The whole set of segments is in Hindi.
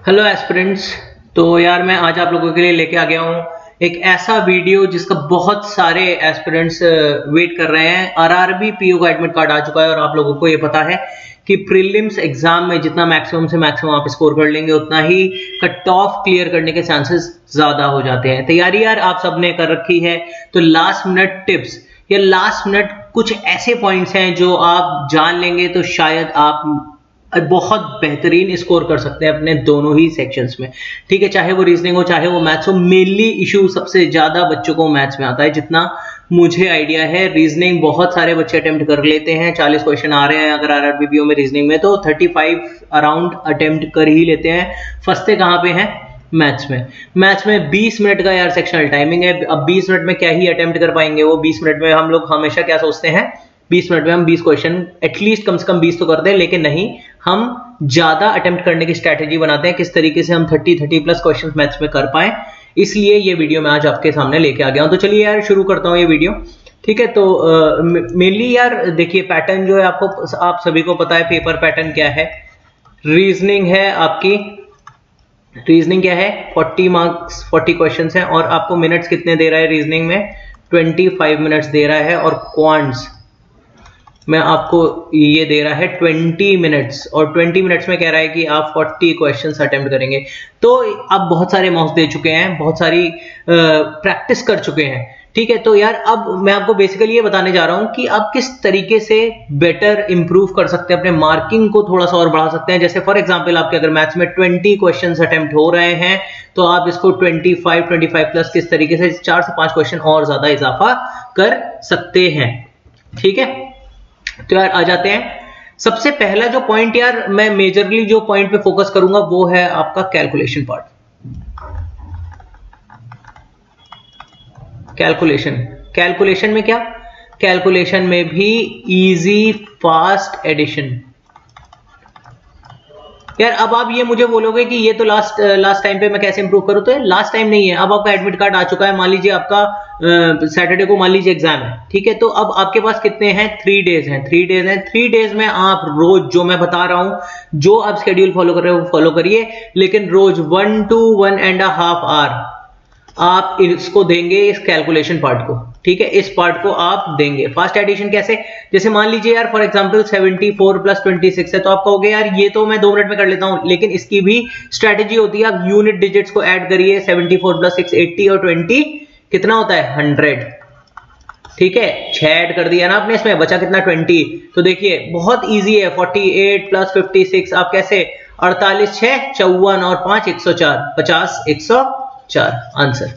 Hello aspirants. तो यार मैं आज आप लोगों के लिए लेके आ गया हूँ एक ऐसा वीडियो जिसका बहुत सारे एस्पिरेंट्स वेट कर रहे हैं। आरआरबी पीओ का एडमिट कार्ड आ चुका है और आप लोगों को ये पता है कि प्रीलिम्स एग्जाम में जितना मैक्सिमम से मैक्सिमम आप स्कोर कर लेंगे उतना ही कट ऑफ क्लियर करने के चांसेस ज्यादा हो जाते हैं। तैयारी यार आप सबने कर रखी है, तो लास्ट मिनट टिप्स या लास्ट मिनट कुछ ऐसे पॉइंट्स हैं जो आप जान लेंगे तो शायद आप बहुत बेहतरीन स्कोर कर सकते हैं अपने दोनों ही सेक्शंस में। ठीक है, चाहे वो रीजनिंग हो चाहे वो मैथ्स हो। मेनली इशू सबसे ज्यादा बच्चों को मैथ्स में आता है, जितना मुझे आइडिया है। रीजनिंग बहुत सारे बच्चे अटेम्प्ट कर लेते हैं, 40 क्वेश्चन आ रहे हैं अगर आरआरबी पीओ में रीजनिंग में, तो 35 अराउंड अटेम्प्ट कर ही लेते हैं। फंसते कहाँ पे हैं? मैथ्स में। मैथ्स में 20 मिनट का यार सेक्शनल टाइमिंग है। अब 20 मिनट में क्या ही अटेम्प्ट कर पाएंगे वो। 20 मिनट में हम लोग हमेशा क्या सोचते हैं, 20 मिनट में हम 20 क्वेश्चन एटलीस्ट कम से कम 20 तो कर दें, लेकिन नहीं, हम ज्यादा अटेम्प्ट करने की स्ट्रैटेजी बनाते हैं किस तरीके से हम 30 प्लस क्वेश्चन मैथ्स में कर पाए। इसलिए ये वीडियो मैं आज आपके सामने लेके आ गया हूं। तो चलिए यार शुरू करता हूं ये वीडियो। ठीक है, तो मेनली यार देखिए पैटर्न जो है आपको आप सभी को पता है। पेपर पैटर्न क्या है? रीजनिंग है आपकी। रीजनिंग क्या है? 40 मार्क्स 40 क्वेश्चन है और आपको मिनट्स कितने दे रहा है रीजनिंग में? 25 मिनट्स दे रहा है। और क्वांट्स मैं आपको ये दे रहा है 20 मिनट्स, और 20 मिनट्स में कह रहा है कि आप 40 क्वेश्चंस अटेम्प्ट करेंगे। तो आप बहुत सारे मॉक्स दे चुके हैं, बहुत सारी प्रैक्टिस कर चुके हैं। ठीक है, तो यार अब मैं आपको बेसिकली ये बताने जा रहा हूं कि आप किस तरीके से बेटर इंप्रूव कर सकते हैं, अपने मार्किंग को थोड़ा सा और बढ़ा सकते हैं। जैसे फॉर एग्जांपल आपके अगर मैथ्स में 20 क्वेश्चंस अटेम्प्ट हो रहे हैं तो आप इसको 25 प्लस किस तरीके से 4 से 5 क्वेश्चन और ज्यादा इजाफा कर सकते हैं। ठीक है, तो यार आ जाते हैं। सबसे पहला जो पॉइंट यार मैं मेजरली जो पॉइंट पे फोकस करूंगा वो है आपका कैलकुलेशन पार्ट। कैलकुलेशन में क्या? कैलकुलेशन में भी इजी फास्ट एडिशन। यार अब आप ये मुझे बोलोगे कि ये तो लास्ट टाइम पे मैं कैसे इंप्रूव करूं, तो लास्ट टाइम नहीं है। अब आपका एडमिट कार्ड आ चुका है। मान लीजिए आपका सैटरडे को मान लीजिए एग्जाम है। ठीक है, तो अब आपके पास कितने हैं? 3 डेज हैं। 3 डेज में आप रोज जो मैं बता रहा हूं, जो आप शेड्यूल फॉलो कर रहे हो वो फॉलो करिए, लेकिन रोज 1 to 1.5 आवर आप इसको देंगे इस कैलकुलेशन पार्ट को। ठीक है, इस पार्ट को आप देंगे। फास्ट एडिशन कैसे? जैसे मान लीजिए यार फॉर एग्जांपल 74 प्लस 26 है, तो आप कहोगे यार ये तो मैं 2 मिनट में कर लेता हूं, लेकिन इसकी भी स्ट्रैटेजी होती है। आप यूनिट डिजिट्स को ऐड करिए। 74 प्लस 6 80 और 20 कितना होता है? 100। ठीक है, 6 ऐड कर दिया ना आपने, इसमें बचा कितना? 20। तो देखिए बहुत इजी है। 48 प्लस 56 आप कैसे? 48 6 54 और 5 104 50 104 आंसर।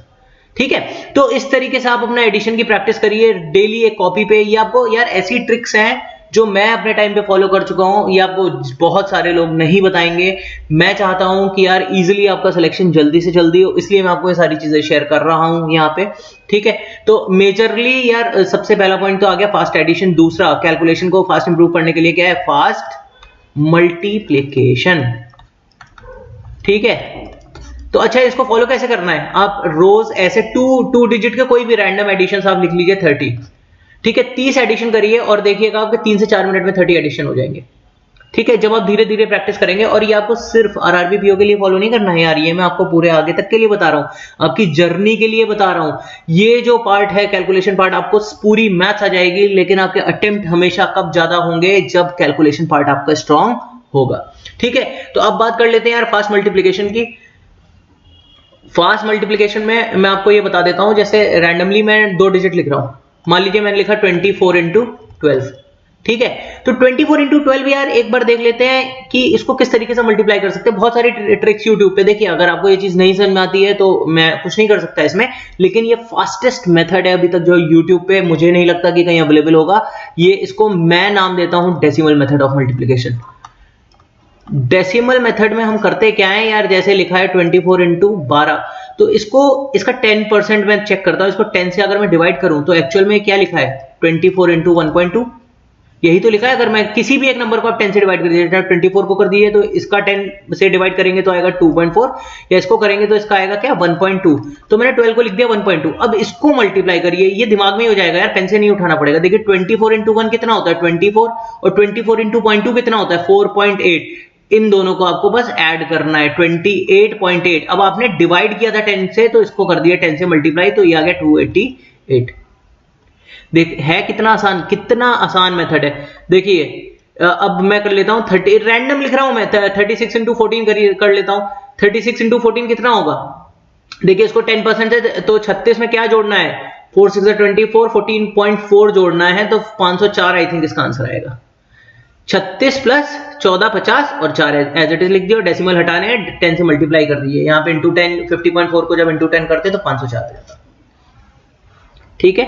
ठीक है, तो इस तरीके से आप अपना एडिशन की प्रैक्टिस करिए डेली एक कॉपी पे। ये आपको यार ऐसी ट्रिक्स हैं जो मैं अपने टाइम पे फॉलो कर चुका हूं, ये आपको बहुत सारे लोग नहीं बताएंगे। मैं चाहता हूं कि यार इजीली आपका सिलेक्शन जल्दी से जल्दी हो, इसलिए मैं आपको ये सारी चीजें शेयर कर रहा हूं यहाँ पे। ठीक है, तो मेजरली यार सबसे पहला पॉइंट तो आ गया फास्ट एडिशन। दूसरा, कैलकुलेशन को फास्ट इंप्रूव करने के लिए क्या है? Fast multiplication. ठीक है, तो अच्छा इसको फॉलो कैसे करना है? आप रोज ऐसे टू डिजिट के कोई भी रैंडम एडिशन आप लिख लीजिए 30। ठीक है, 30 एडिशन करिए और देखिएगा आपके 3 से 4 मिनट में 30 एडिशन हो जाएंगे। ठीक है, जब आप धीरे धीरे प्रैक्टिस करेंगे। और ये आपको सिर्फ आरआरबी पीओ के लिए फॉलो नहीं करना है यार, ये मैं आपको पूरे आगे तक के लिए बता रहा हूं, आपकी जर्नी के लिए बता रहा हूं। ये जो पार्ट है कैलकुलेशन पार्ट, आपको पूरी मैथ्स आ जाएगी, लेकिन आपके अटेम्प्ट हमेशा कब ज्यादा होंगे? जब कैलकुलेशन पार्ट आपका स्ट्रांग होगा। ठीक है, तो अब बात कर लेते हैं यार फास्ट मल्टीप्लीकेशन की। फास्ट मल्टीप्लिकेशन में मैं आपको ये बता देता हूं, जैसे रैंडमली मैं 2 डिजिट लिख रहा हूं। मान लीजिए मैंने लिखा 24 into 12। ठीक है, तो 24 into 12 यार एक बार देख लेते हैं कि इसको किस तरीके से मल्टीप्लाई कर सकते हैं। बहुत सारी ट्रिक्स यूट्यूब पे देखिए, अगर आपको ये चीज नहीं समझ में आती है तो मैं कुछ नहीं कर सकता इसमें, लेकिन ये फास्टेस्ट मेथड है अभी तक जो यूट्यूब पे, मुझे नहीं लगता कि कहीं अवेलेबल होगा। ये इसको मैं नाम देता हूं decimal method of multiplication. Decimal method में हम करते क्या है यार, जैसे लिखा है 24 into 12, तो इसका 10% मैं चेक करता हूं। इसको 10 से अगर मैं डिवाइड करूं तो एक्चुअल में क्या लिखा है? 24 into 1.2, यही तो लिखा है। अगर मैं किसी भी एक नंबर को आप 10 से डिवाइड कर दीजिए, 24 को कर दीजिए तो इसका 10 से डिवाइड करेंगे तो आएगा 2.4, या इसको करेंगे तो इसका आएगा क्या? 1.2। तो मैंने 12 को लिख दिया 1.2। अब इसको मल्टीप्लाई करिए, ये दिमाग में ही हो जाएगा यार, पेन से नहीं उठाना पड़ेगा। देखिए 24 into 1 कितना होता है? 24, और 24 into 0.2 कितना होता है? 4.8। इन दोनों को आपको बस ऐड करना है 28.8। अब आपने डिवाइड किया था 10 से तो इसको कर दिया 10 से मल्टीप्लाई, तो ये आ गया 288। देख है कितना आसान मेथड है। देखिए अब मैं कर लेता हूं 30, रैंडम लिख रहा हूं मैं, 36 इंटू 14 कर लेता हूं। 36 इंटू 14 कितना होगा? देखिए इसको 10% है तो 36 में क्या जोड़ना है? 4 6 24, 14.4 जोड़ना है, तो 504 आई थिंक इसका आंसर आएगा। 36 प्लस 14 50 और 4 एज इट इज लिख दिया, डेसिमल हटाने हैं, 10 से मल्टीप्लाई कर दीजिए। यहाँ पे इंटू 10 50.4 को जब इंटू 10 करते तो 504 आ जाता। ठीक है,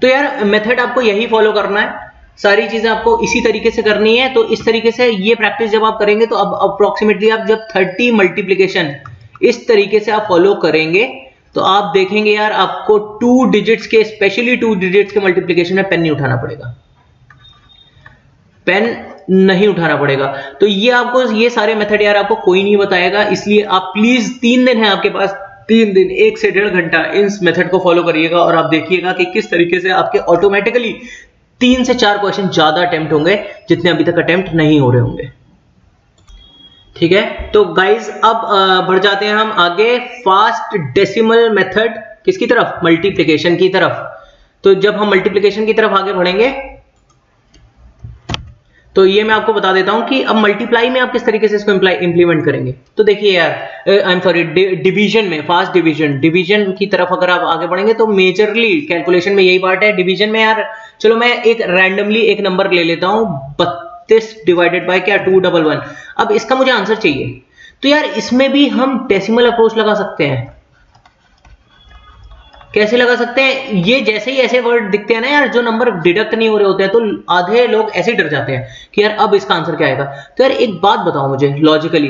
तो यार मेथड आपको यही फॉलो करना है, सारी चीजें आपको इसी तरीके से करनी है। तो इस तरीके से ये प्रैक्टिस जब आप करेंगे तो अब अप्रोक्सीमेटली आप जब 30 मल्टीप्लिकेशन इस तरीके से आप फॉलो करेंगे तो आप देखेंगे यार आपको 2 डिजिट्स के, स्पेशली 2 डिजिट्स के मल्टीप्लिकेशन में पेन नहीं उठाना पड़ेगा, पेन नहीं उठाना पड़ेगा। तो ये आपको ये सारे मेथड यार आपको कोई नहीं बताएगा, इसलिए आप प्लीज 3 दिन है आपके पास, 3 दिन 1 से 1.5 घंटा इस मेथड को फॉलो करिएगा और आप देखिएगा कि किस तरीके से आपके ऑटोमेटिकली 3 से 4 क्वेश्चन ज्यादा अटेम्प्ट होंगे जितने अभी तक अटेम्प्ट नहीं हो रहे होंगे। ठीक है, तो गाइज अब बढ़ जाते हैं हम आगे फास्ट डेसिमल मेथड किसकी तरफ? मल्टीप्लिकेशन की तरफ। तो जब हम मल्टीप्लिकेशन की तरफ आगे बढ़ेंगे तो ये मैं आपको बता देता हूं कि अब मल्टीप्लाई में आप किस तरीके से इसको इंप्लीमेंट करेंगे। तो देखिए यार, आई एम सॉरी, डिवीजन में, फास्ट डिवीजन की तरफ अगर आप आगे बढ़ेंगे तो मेजरली कैलकुलेशन में यही पार्ट है। डिवीजन में यार चलो मैं एक रैंडमली एक नंबर ले लेता हूं, 32 डिवाइडेड बाय क्या 211। अब इसका मुझे आंसर चाहिए, तो यार इसमें भी हम डेसिमल अप्रोच लगा सकते हैं। कैसे लगा सकते हैं? ये जैसे ही ऐसे वर्ड दिखते हैं ना यार, जो नंबर डिडक्ट नहीं हो रहे होते हैं, तो आधे लोग ऐसे डर जाते हैं कि यार अब इसका आंसर क्या आएगा। तो यार एक बात बताओ मुझे लॉजिकली,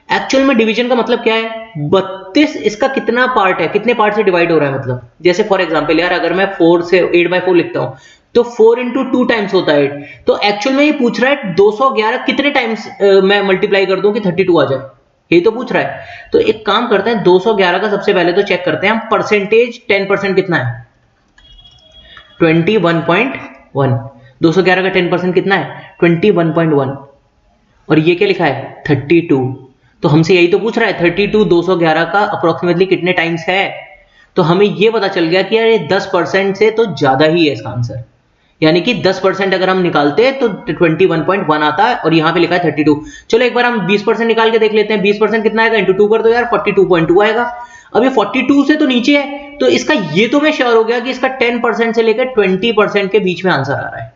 एक्चुअल में डिवीजन का मतलब क्या है? 32 इसका कितना पार्ट है, कितने पार्ट से डिवाइड हो रहा है? मतलब जैसे फॉर एग्जांपल यार अगर मैं 4 से 8/4 लिखता हूं तो 4 इंटू 2 टाइम्स होता है 8। तो एक्चुअल में ये पूछ रहा है 211 कितने टाइम्स मैं मल्टीप्लाई कर दूं कि 32 आ जाए, यही तो पूछ रहा है। तो एक काम करते हैं, 211 का सबसे पहले तो चेक करते हैं हम परसेंटेज, 10% कितना है? 21.1। 211 का 10% कितना है? 21.1। और ये क्या लिखा है? 32। तो हमसे यही तो पूछ रहा है, 32 211 का अप्रोक्सीमेटली कितने टाइम्स है। तो हमें ये पता चल गया कि यार ये 10% से तो ज्यादा ही है इसका आंसर, यानी कि 10% अगर हम निकालते हैं तो 21.1 आता है, और यहाँ पे लिखा है 32। चलो एक बार हम 20% निकाल के देख लेते हैं, 20% कितना आएगा? इंटू 2 कर दो यार, 42.2 आएगा। अब ये 42 से तो नीचे है, तो इसका ये तो मैं श्योर हो गया कि इसका 10% से लेकर 20% के बीच में आंसर आ रहा है।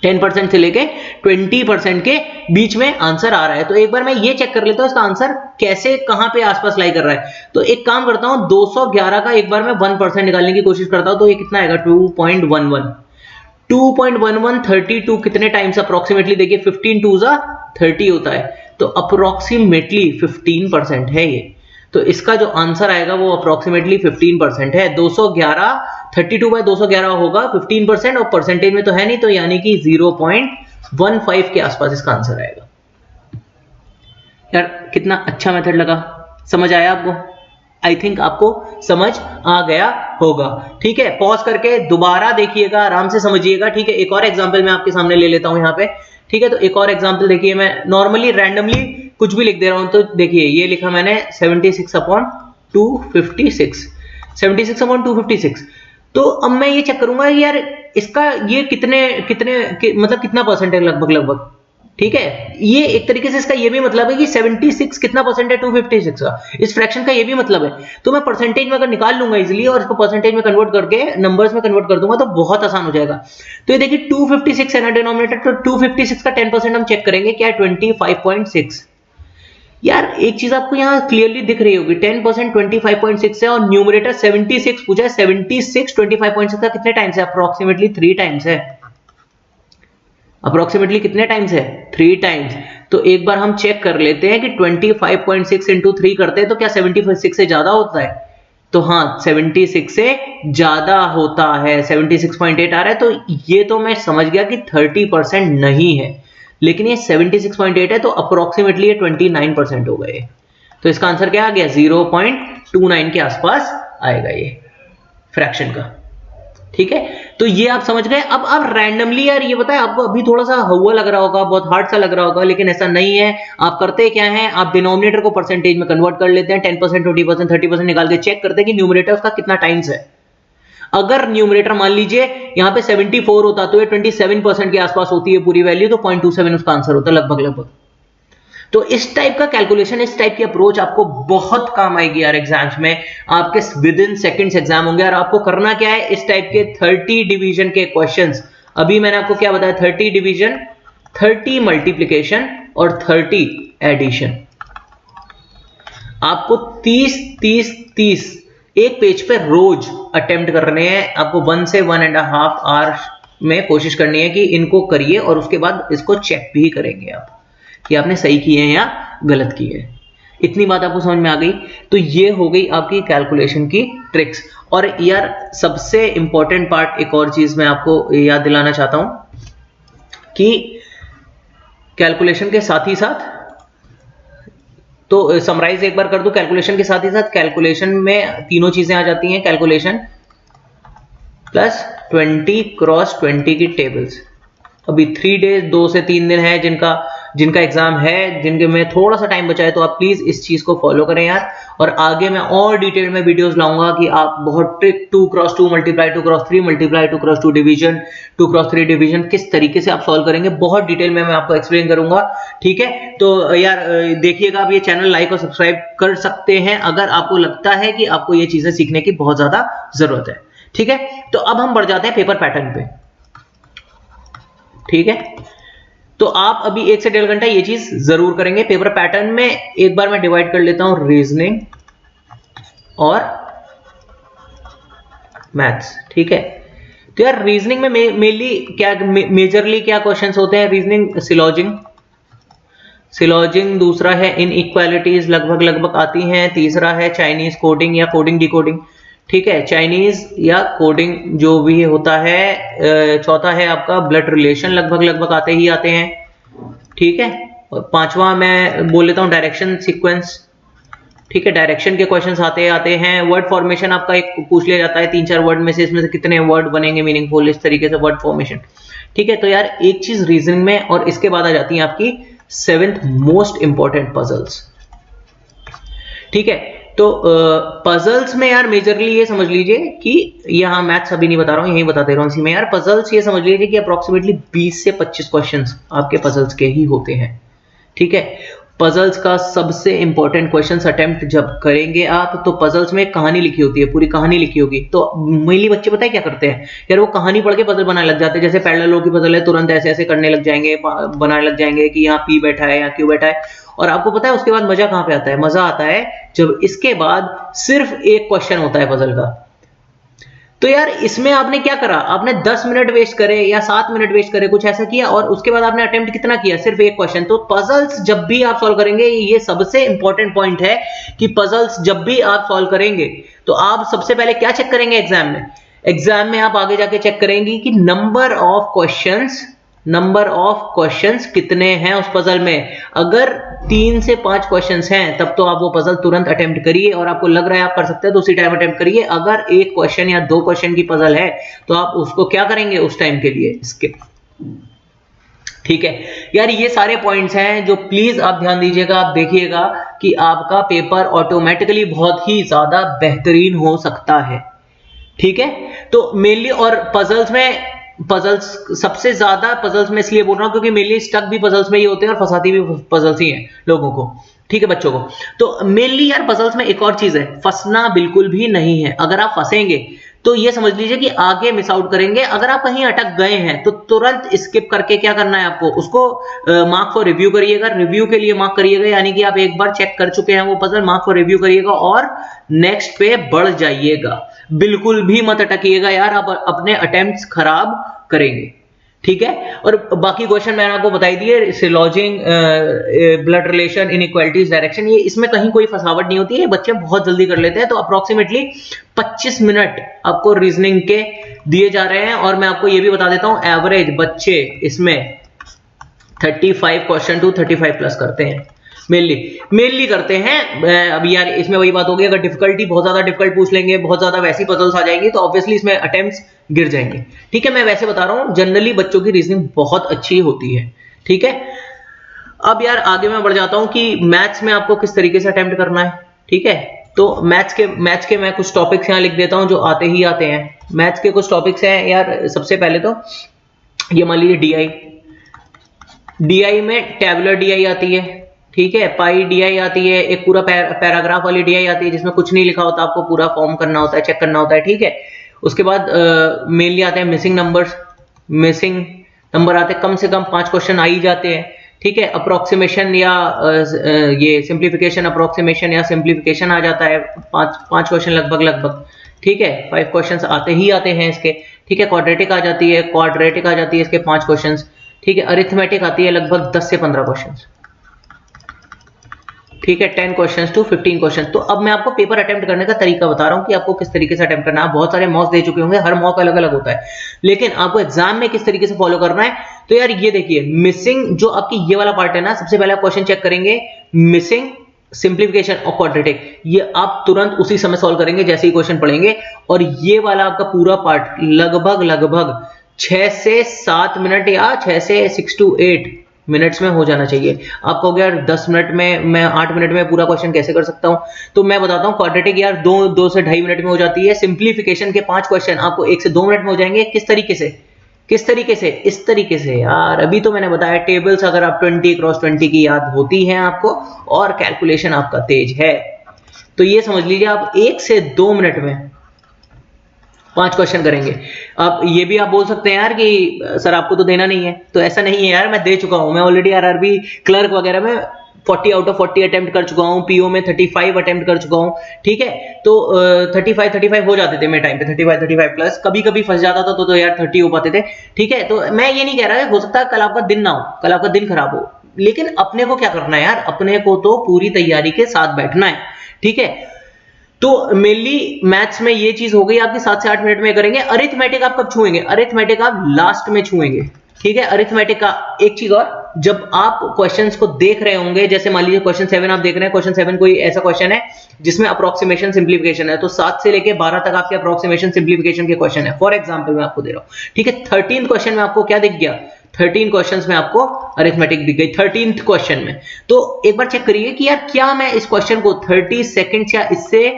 10% से लेके 20% के बीच में आंसर आ रहा है। तो एक बार मैं ये चेक कर लेता हूं इसका आंसर कैसे, कहां पे आसपास लाई कर रहा है। तो एक काम करता हूं, 211 का एक बार मैं 1% निकालने की कोशिश करता हूं, तो ये कितना आएगा? 2.11। 2.11 32 कितने टाइम्स अप्रोक्सीमेटली? देखिए 15 2 30 होता है, तो अप्रोक्सीमेटली 15% है ये। तो इसका जो आंसर आएगा वो अप्रोक्सीमेटली 15% है। 211 32 बाय 211 होगा 15%, और परसेंटेज में तो है नहीं, तो यानी कि 0.15 के आसपास इसका आंसर आएगा। यार कितना अच्छा मेथड लगा, समझ आया आपको? आई थिंक आपको समझ आ गया होगा। ठीक है, पॉज करके दोबारा देखिएगा, आराम से समझिएगा। ठीक है, एक और एग्जांपल मैं आपके सामने ले लेता हूं यहाँ पे। ठीक है, तो एक और एग्जांपल देखिए, मैं नॉर्मली रैंडमली कुछ भी लिख दे रहा हूं। तो देखिए ये लिखा मैंने 76/256, 76/256। तो अब मैं ये चेक करूंगा यार इसका ये मतलब कितना परसेंट है लगभग। ठीक है, ये एक तरीके से इसका ये भी मतलब है कि 76 कितना परसेंट है 256 का, इस फ्रैक्शन का ये भी मतलब है। तो मैं परसेंटेज में अगर निकाल लूंगा इजीली और इसको परसेंटेज में कन्वर्ट करके नंबर्स में कन्वर्ट कर दूंगा तो बहुत आसान हो जाएगा। तो ये देखिए 256 है ना डिनोमिनेटर, तो 256 का 10% हम चेक करेंगे, क्या है? 25.6। यार एक चीज आपको यहाँ क्लियरली दिख रही होगी, 10% 25.6 है, और न्यूमरेटर 76 पूछा है। 76 25.6 का कितने टाइम्स है? अप्रोक्सीमेटली 3 टाइम्स है। अप्रोक्सीमेटली कितने टाइम्स है? 3 टाइम्स। तो एक बार हम चेक कर लेते हैं कि 25.6 इंटू 3 करते हैं तो क्या 76 से ज्यादा होता है? तो हाँ 76 से ज्यादा होता है, 76.8 आ रहा है। तो ये तो मैं समझ गया कि 30% नहीं है, लेकिन ये 76.8 है, तो अप्रोक्सीमेटली ये 29% हो गए। तो इसका आंसर क्या आ गया? 0.29 के आसपास आएगा ये फ्रैक्शन का। ठीक है, तो ये आप समझ गए। अब आप रैंडमली, यार ये बताए आपको अभी थोड़ा सा हवा लग रहा होगा, बहुत हार्ड सा लग रहा होगा, लेकिन ऐसा नहीं है। आप करते क्या है, आप डिनोमिनेटर को परसेंटेज में कन्वर्ट कर लेते हैं, 10%, 20%, 30% निकाल के चेक करते हैं कि न्यूमरेटर उसका कितना टाइम्स है। अगर न्यूमरेटर मान लीजिए यहाँ पे 74 होता तो ये 27% के आसपास होती है पूरी वैल्यू, तो 0.27 उसका आंसर होता है लगभग। तो इस टाइप का कैलकुलेशन, इस टाइप की अप्रोच आपको बहुत काम आएगी यार एग्जाम्स में, आपके विद इन सेकंड्स एग्जाम होंगे। और आपको करना क्या है, इस टाइप के 30 डिवीजन के क्वेश्चंस, अभी मैंने आपको क्या बताया, 30 डिवीजन, 30 मल्टीप्लिकेशन और 30 एडिशन, आपको 30 एक पेज पे रोज अटेम्प्ट करने हैं। आपको 1 से 1.5 आवर्स में कोशिश करनी है कि इनको करिए, और उसके बाद इसको चेक भी करेंगे आप कि आपने सही किए हैं या गलत किए हैं। इतनी बात आपको समझ में आ गई। तो ये हो गई आपकी कैलकुलेशन की ट्रिक्स। और यार सबसे इंपॉर्टेंट पार्ट, एक और चीज मैं आपको याद दिलाना चाहता हूं कि कैलकुलेशन के साथ ही साथ, तो समराइज एक बार कर दूं, कैलकुलेशन के साथ ही साथ कैलकुलेशन में तीनों चीजें आ जाती हैं, कैलकुलेशन प्लस 20 क्रॉस 20 की टेबल्स। अभी 3 डेज, 2 से 3 दिन है जिनका एग्जाम है, जिनके में थोड़ा सा टाइम बचा है, तो आप प्लीज इस चीज को फॉलो करें यार। और आगे मैं और डिटेल में वीडियोस लाऊंगा कि आप बहुत trick 2x2 multiply 2x3 multiply 2x2 division 2x3 division किस तरीके से आप सॉल्व करेंगे, बहुत डिटेल में मैं आपको एक्सप्लेन करूंगा। ठीक है, तो यार देखिएगा, आप ये चैनल लाइक और सब्सक्राइब कर सकते हैं अगर आपको लगता है कि आपको ये चीजें सीखने की बहुत ज्यादा जरूरत है। ठीक है, तो अब हम बढ़ जाते हैं पेपर पैटर्न पे। ठीक है, तो आप अभी 1 से 1.5 घंटा ये चीज जरूर करेंगे। पेपर पैटर्न में एक बार मैं डिवाइड कर लेता हूं रीजनिंग और मैथ्स। ठीक है, तो यार रीजनिंग में मेनली क्या, मेजरली क्या क्वेश्चंस होते हैं, रीजनिंग सिलॉजिंग, दूसरा है इनइक्वालिटीज लगभग आती हैं, तीसरा है चाइनीज कोडिंग या कोडिंग डिकोडिंग। ठीक है, चाइनीज या कोडिंग जो भी होता है। चौथा है आपका ब्लड रिलेशन, लगभग आते ही आते हैं। ठीक है, और 5वां मैं बोल लेता हूं डायरेक्शन सीक्वेंस। ठीक है, डायरेक्शन के क्वेश्चंस आते हैं। वर्ड फॉर्मेशन आपका एक पूछ लिया जाता है, 3-4 वर्ड में से इसमें से कितने वर्ड बनेंगे मीनिंगफुल, इस तरीके से वर्ड फॉर्मेशन। ठीक है, तो यार एक चीज रीजनिंग में, और इसके बाद आ जाती है आपकी 7th मोस्ट इंपॉर्टेंट पजल्स। ठीक है, तो पजल्स में यार मेजरली ये समझ लीजिए कि यहां मैथ्स अभी नहीं बता रहा हूं, यही बता दे रहा हूं इसी में। यार पजल्स ये समझ लीजिए कि अप्रोक्सीमेटली 20 से 25 क्वेश्चंस आपके पजल्स के ही होते हैं। ठीक है, पजल्स का सबसे इंपॉर्टेंट क्वेश्चंस अटेम्प्ट जब करेंगे आप, तो पजल्स में एक कहानी लिखी होती है, पूरी कहानी लिखी होगी। तो मेनली बच्चे पता है क्या करते हैं यार, वो कहानी पढ़ के पजल बनाने लग जाते हैं। जैसे पैरेलल लो की पजल है, तुरंत ऐसे ऐसे करने लग जाएंगे, बनाने लग जाएंगे कि यहाँ P बैठा है, यहाँ Q बैठा है। और आपको पता है उसके बाद मजा कहां पे आता है, मजा आता है जब इसके बाद सिर्फ एक क्वेश्चन होता है पजल का। तो यार इसमें आपने क्या करा, आपने 10 मिनट वेस्ट करे या 7 मिनट वेस्ट करे, कुछ ऐसा किया, और उसके बाद आपने अटेम्प्ट कितना किया, सिर्फ एक क्वेश्चन। तो पजल्स जब भी आप सॉल्व करेंगे, ये सबसे इंपॉर्टेंट पॉइंट है कि पजल्स जब भी आप सॉल्व करेंगे तो आप सबसे पहले क्या चेक करेंगे एग्जाम में। एग्जाम में आप आगे जाके चेक करेंगे कि नंबर ऑफ क्वेश्चंस कितने हैं उस पजल में। अगर 3 से 5 क्वेश्चंस हैं तब तो आप वो पजल तुरंत अटेम्प्ट करिए, और आपको लग रहा है आप कर सकते हैं तो उसी टाइम अटेम्प्ट करिए। अगर 1 क्वेश्चन या 2 क्वेश्चन की पजल है तो आप उसको क्या करेंगे, उस टाइम के लिए स्किप। ठीक है यार, ये सारे पॉइंट्स हैं जो प्लीज आप ध्यान दीजिएगा, आप देखिएगा कि आपका पेपर ऑटोमेटिकली बहुत ही ज्यादा बेहतरीन हो सकता है। ठीक है, तो मेनली, और पजल्स सबसे ज्यादा पजल्स में इसलिए बोल रहा हूं क्योंकि मेनली स्टक भी पजल्स में ही होते हैं और फंसाती भी पजल्स ही हैं लोगों को। ठीक है, बच्चों को। तो मेनली यार पजल्स में एक और चीज है, फंसना बिल्कुल भी नहीं है। अगर आप फंसेंगे तो ये समझ लीजिए कि आगे मिस आउट करेंगे। अगर आप कहीं अटक गए हैं तो तुरंत स्किप करके क्या करना है आपको, उसको मार्क फॉर रिव्यू करिएगा, रिव्यू के लिए मार्क करिएगा, यानी कि आप एक बार चेक कर चुके हैं वो पजल, मार्क फॉर रिव्यू करिएगा और नेक्स्ट पे बढ़ जाइएगा। बिल्कुल भी मत अटकिएगा यार, आप अपने अटेम्प्ट्स खराब करेंगे। ठीक है, और बाकी क्वेश्चन मैंने आपको बताई दिए, सिलॉजिंग, ब्लड रिलेशन, इनइक्वालिटीज, डायरेक्शन, ये इसमें कहीं कोई फसावट नहीं होती है, बच्चे बहुत जल्दी कर लेते हैं। तो अप्रोक्सीमेटली 25 मिनट आपको रीजनिंग के दिए जा रहे हैं, और मैं आपको ये भी बता देता हूं एवरेज बच्चे इसमें 35 क्वेश्चन टू 35 प्लस करते हैं। मेनली करते हैं। अब यार इसमें वही बात होगी, अगर डिफिकल्टी बहुत ज्यादा डिफिकल्ट पूछ लेंगे, बहुत ज्यादा वैसी पजल्स आ जाएंगी तो ऑब्वियसली इसमें अटेम्प्ट्स गिर जाएंगे। ठीक है, मैं वैसे बता रहा हूं जनरली बच्चों की रीजनिंग बहुत अच्छी होती है। ठीक है, अब यार आगे मैं बढ़ जाता हूं कि मैथ्स में आपको किस तरीके से अटेम्प्ट करना है। ठीक है, तो मैथ्स के मैं कुछ टॉपिक्स यहां लिख देता हूं जो आते ही आते हैं। मैथ्स के कुछ टॉपिक्स हैं यार, सबसे पहले तो ये मान लीजिए डीआई में टैबुलर डीआई आती है। ठीक है, पाई डीआई आती है, एक पूरा पैराग्राफ वाली डीआई आती है जिसमें कुछ नहीं लिखा होता, आपको पूरा फॉर्म करना होता है, चेक करना होता है। ठीक है, उसके बाद मेनली आते हैं मिसिंग नंबर आते हैं, कम से कम 5 क्वेश्चन आ ही जाते हैं। ठीक है, अप्रोक्सीमेशन या ये सिंप्लीफिकेशन अप्रोक्सीमेशन या सिंप्लीफिकेशन आ जाता है, 5 क्वेश्चन लगभग। ठीक है, 5 क्वेश्चंस आते ही आते हैं इसके। ठीक है, क्वाड्रेटिक आ जाती है इसके 5 क्वेश्चंस। ठीक है, अरिथमेटिक आती है लगभग 10 से 15 क्वेश्चंस। ठीक है, 10 क्वेश्चंस टू 15 क्वेश्चन। तो अब मैं आपको पेपर अटेम्प्ट करने का तरीका बता रहा हूं कि आपको किस तरीके से अटेम्प्ट करना है। आप बहुत सारे मॉक्स दे चुके होंगे, हर मॉक अलग अलग होता है, लेकिन आपको एग्जाम में किस तरीके से फॉलो करना है। तो यार ये देखिए, मिसिंग जो आपकी ये वाला पार्ट है ना, सबसे पहले आप क्वेश्चन चेक करेंगे मिसिंग, सिंप्लीफिकेशन और क्वाड्रेटिक, ये आप तुरंत उसी समय सॉल्व करेंगे जैसे ही क्वेश्चन पढ़ेंगे। और ये वाला आपका पूरा पार्ट लगभग 6 से 7 मिनट या 6 से 6 to 8 मिनट्स में हो जाना चाहिए। आप कहोगे यार 10 मिनट में, मैं 8 मिनट में पूरा क्वेश्चन कैसे कर सकता हूं, तो मैं बताता हूं क्वाड्रेटिक यार 2 से 2.5 मिनट में हो जाती है। सिंप्लीफिकेशन के 5 क्वेश्चन आपको 1 से 2 मिनट में हो जाएंगे। किस तरीके से? इस तरीके से यार, अभी तो मैंने बताया टेबल्स अगर आप 20x20 की याद होती है आपको और कैलकुलेशन आपका तेज है तो ये समझ लीजिए आप 1 से 2 मिनट में 5 क्वेश्चन करेंगे। अब ये भी आप बोल सकते हैं यार कि सर आपको तो देना नहीं है, तो ऐसा नहीं है यार, मैं दे चुका हूं। मैं ऑलरेडी आरआरबी क्लर्क वगैरह में 40 आउट ऑफ 40 अटेम्प्ट कर चुका हूं, पीओ में 35 अटेम्प्ट कर चुका हूं। ठीक है, तो 35 हो जाते थे मेरे टाइम पे, 35 प्लस, कभी कभी फंस जाता था तो यार 30 हो पाते थे। ठीक है, तो मैं ये नहीं कह रहा है, हो सकता है कल आपका दिन ना हो, कल आपका दिन खराब हो, लेकिन अपने को क्या करना है यार, अपने को तो पूरी तैयारी के साथ बैठना है। ठीक है, तो मेनली मैथ्स में ये चीज हो गई आपकी, 7 से 8 मिनट में करेंगे। अरिथमेटिक आप कब छुएंगे? अरिथमेटिक आप लास्ट में छुएंगे। ठीक है, अरिथमेटिक का एक चीज और, जब आप क्वेश्चंस को देख रहे होंगे, जैसे मान लीजिए क्वेश्चन 7 आप देख रहे हैं, क्वेश्चन 7 कोई ऐसा क्वेश्चन है जिसमें अप्रोक्सीमेशन सिंप्लीफिकेशन है, तो 7 से लेके 12 तक आपके अप्रोक्सीमेशन सिंप्लीफिकेशन के क्वेश्चन है। फॉर एग्जांपल मैं आपको दे रहा हूं। ठीक है, 13th क्वेश्चन में आपको क्या दिख गया? 13 क्वेश्चंस में आपको अरिथमेटिक दिख गई 13th क्वेश्चन में। तो एक बार चेक करिए कि यार क्या मैं इस क्वेश्चन को 30 सेकंड्स या इससे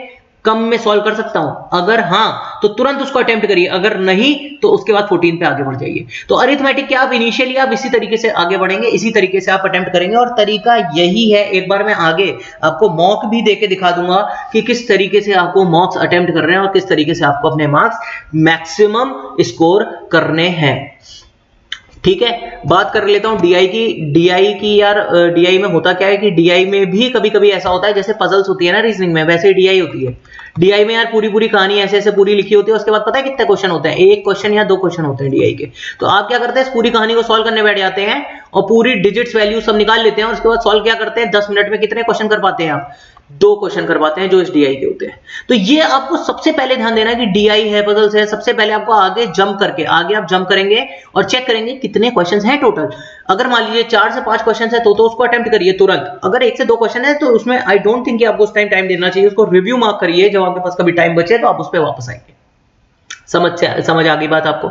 कम में सॉल्व कर सकता हूं। अगर हां तो तुरंत उसको अटेम्प्ट करिए, अगर नहीं तो उसके बाद 14 पे आगे बढ़ जाइए। तो अरिथमेटिक क्या आप इनिशियली आप इसी तरीके से आगे बढ़ेंगे, इसी तरीके से आप अटेम्प्ट करेंगे, और तरीका यही है। एक बार मैं आगे आपको मॉक भी देके दिखा दूंगा कि किस तरीके से आपको मॉक्स अटेम्प्ट कर रहे हैं और किस तरीके से आपको अपने मार्क्स मैक्सिमम स्कोर करने हैं। ठीक है, बात कर लेता हूं डीआई की यार, डीआई में होता क्या है कि डीआई में भी कभी कभी ऐसा होता है, जैसे पजल्स होती है ना रीजनिंग में, वैसे ही डीआई होती है। डीआई में यार पूरी कहानी ऐसे ऐसे पूरी लिखी होती है, उसके बाद पता है कितने क्वेश्चन होते हैं? 1 क्वेश्चन या 2 क्वेश्चन होते हैं डीआई के। तो आप क्या करते हैं, इस पूरी कहानी को सॉल्व करने बैठ जाते हैं और पूरी डिजिट्स वैल्यू सब निकाल लेते हैं, और उसके बाद सॉल्व क्या करते हैं, 10 मिनट में कितने क्वेश्चन कर पाते हैं आप? 2 क्वेश्चन कर पाते हैं जो इस डीआई के होते हैं। तो ये आपको सबसे पहले ध्यान देना है कि डीआई है, पजल्स है, सबसे पहले आपको आगे आप जंप करेंगे और चेक करेंगे कितने क्वेश्चंस हैं टोटल। अगर मान लीजिए 4 से 5 क्वेश्चंस है तो उसको अटेम्प्ट करिए तुरंत। अगर 1 से 2 क्वेश्चन है तो उसमें आई डोंट थिंक कि आपको उस टाइम देना चाहिए, उसको रिव्यू मार्क करिए, जब आपके पास कभी टाइम बचे तो आप उस पर वापस आएंगे। समझ आ गई बात आपको?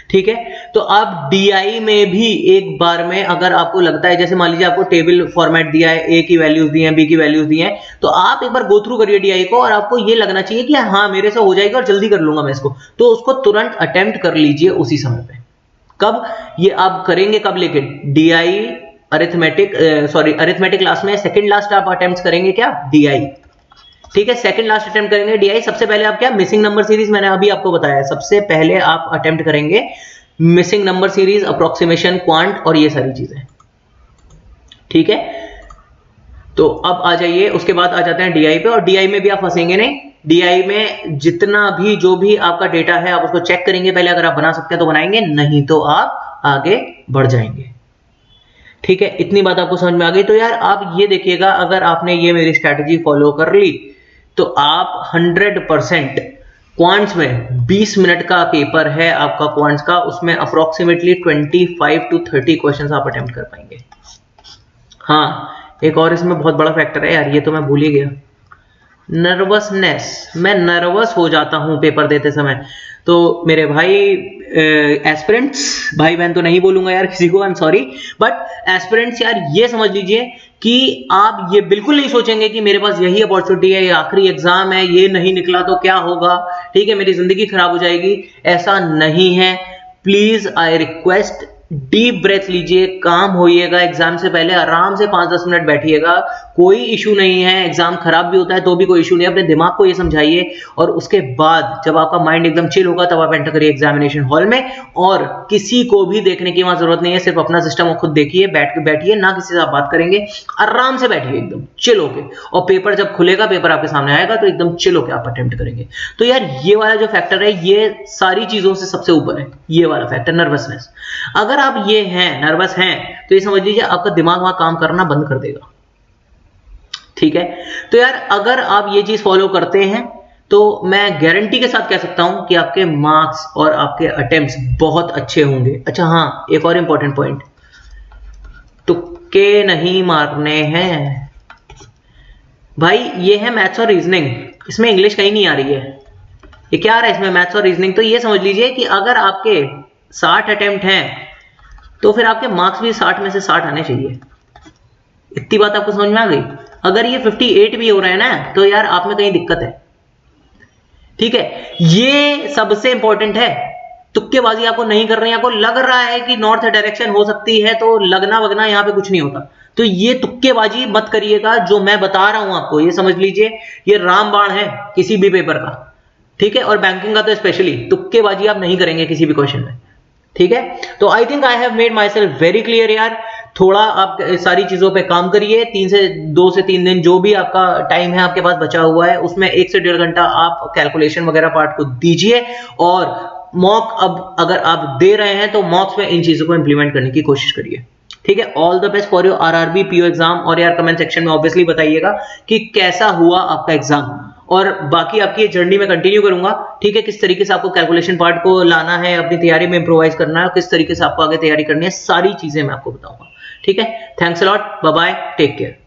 ठीक है, तो आप डीआई में भी एक बार में, अगर आपको लगता है, जैसे मान लीजिए आपको टेबल फॉर्मेट दिया है, ए की वैल्यूज दी हैं, बी की वैल्यूज दी हैं, तो आप एक बार गो थ्रू करिए डीआई को, और आपको ये लगना चाहिए कि हाँ मेरे से हो जाएगा और जल्दी कर लूंगा मैं इसको, तो उसको तुरंत अटेम्प्ट कर लीजिए उसी समय पे। कब ये आप करेंगे? कब? लेकिन डीआई अरिथमेटिक क्लास में सेकंड लास्ट आप अटेम्प्ट करेंगे क्या? डीआई। ठीक है, सेकंड लास्ट अटेम्प्ट करेंगे डीआई। सबसे पहले आप क्या, मिसिंग नंबर सीरीज, मैंने अभी आपको बताया, सबसे पहले आप अटेम्प्ट करेंगे missing number series, approximation, quant और ये सारी चीजें। ठीक है, तो अब आ जाइए, उसके बाद आ जाते हैं डीआई पे, और डीआई में भी आप फंसेंगे नहीं। डीआई में जितना भी जो भी आपका डेटा है आप उसको चेक करेंगे पहले, अगर आप बना सकते हैं तो बनाएंगे, नहीं तो आप आगे बढ़ जाएंगे। ठीक है, इतनी बात आपको समझ में आ गई? तो यार आप ये देखिएगा, अगर आपने ये मेरी स्ट्रैटेजी फॉलो कर ली तो आप 100% क्वांट्स में 20 मिनट का पेपर है आपका क्वांट्स का, उसमें अप्रोक्सीमेटली 25 to 30 क्वेश्चंस आप अटेम्प्ट कर पाएंगे। हाँ, एक और इसमें बहुत बड़ा फैक्टर है यार, ये तो मैं भूल ही गया, नर्वसनेस। मैं नर्वस हो जाता हूं पेपर देते समय। तो मेरे भाई एस्पिरेंट्स, भाई बहन तो नहीं बोलूंगा यार किसी को, I am sorry, but aspirants यार ये समझ लीजिए कि आप ये बिल्कुल नहीं सोचेंगे कि मेरे पास यही अपॉर्चुनिटी है, ये आखिरी एग्जाम है, ये नहीं निकला तो क्या होगा, ठीक है मेरी जिंदगी खराब हो जाएगी। ऐसा नहीं है। Please I request, deep breath लीजिए, काम होइएगा, एग्जाम से पहले आराम से 5-10 मिनट बैठिएगा, कोई इशू नहीं है। एग्जाम खराब भी होता है तो भी कोई इशू नहीं है, अपने दिमाग को ये समझाइए, और उसके बाद जब आपका माइंड एकदम चिल होगा तब आप एंटर करिए एग्जामिनेशन हॉल में। और किसी को भी देखने की वहां जरूरत नहीं है, सिर्फ अपना सिस्टम खुद देखिए, बैठिए, ना किसी से आप बात करेंगे, आराम से बैठिए एकदम चिल होके, और पेपर जब खुलेगा, पेपर आपके सामने आएगा तो एकदम चिल होके आप अटेम्प्ट करेंगे। तो यार ये वाला जो फैक्टर है ये सारी चीजों से सबसे ऊपर है, ये वाला फैक्टर नर्वसनेस। अगर आप ये हैं नर्वस हैं तो ये समझ लीजिए आपका दिमाग वहां काम करना बंद कर देगा, ठीक है। तो यार अगर आप ये चीज फॉलो करते हैं तो मैं गारंटी के साथ कह सकता हूं कि आपके मार्क्स और आपके अटेम्प्ट्स बहुत अच्छे होंगे। अच्छा हाँ, एक और इंपॉर्टेंट पॉइंट, तुक्के नहीं मारने हैं भाई। ये है मैथ्स और रीजनिंग, इसमें इंग्लिश कहीं नहीं आ रही है। ये क्या आ रहा है इसमें, मैथ्स और रीजनिंग। तो ये समझ लीजिए कि अगर आपके 60 अटेम्प्ट हैं तो फिर आपके मार्क्स भी 60 में से 60 आने चाहिए। इतनी बात आपको समझ में आ गई। अगर ये 58 भी हो रहे हैं ना तो यार आप में कहीं दिक्कत है, ठीक है। ये सबसे इंपॉर्टेंट है। तुक्केबाजी आपको नहीं कर रहे हैं, आपको लग रहा है कि नॉर्थ डायरेक्शन हो सकती है, तो लगना वगना यहाँ पे कुछ नहीं होता। तो ये तुक्केबाजी मत करिएगा, जो मैं बता रहा हूं आपको ये समझ लीजिए ये रामबाण है किसी भी पेपर का, ठीक है। और बैंकिंग का तो स्पेशली तुक्केबाजी आप नहीं करेंगे किसी भी क्वेश्चन में, ठीक है। तो I think I have made my self very clear यार। थोड़ा आप सारी चीजों पे काम करिए, 2 से 3 दिन जो भी आपका टाइम है आपके पास बचा हुआ है उसमें 1 से 1.5 घंटा आप कैलकुलेशन वगैरह पार्ट को दीजिए, और मॉक अब अगर आप दे रहे हैं तो मॉक्स में इन चीजों को इंप्लीमेंट करने की कोशिश करिए, ठीक है। All the best for your RRB PO exam. और यार कमेंट सेक्शन में ऑब्वियसली बताइएगा कि कैसा हुआ आपका एग्जाम, और बाकी आपकी जर्नी में कंटिन्यू करूंगा, ठीक है। किस तरीके से आपको कैलकुलेशन पार्ट को लाना है, अपनी तैयारी में इंप्रोवाइज करना है, और किस तरीके से आपको आगे तैयारी करनी है, सारी चीजें मैं आपको बताऊंगा, ठीक है। Thanks a lot, bye bye, take care.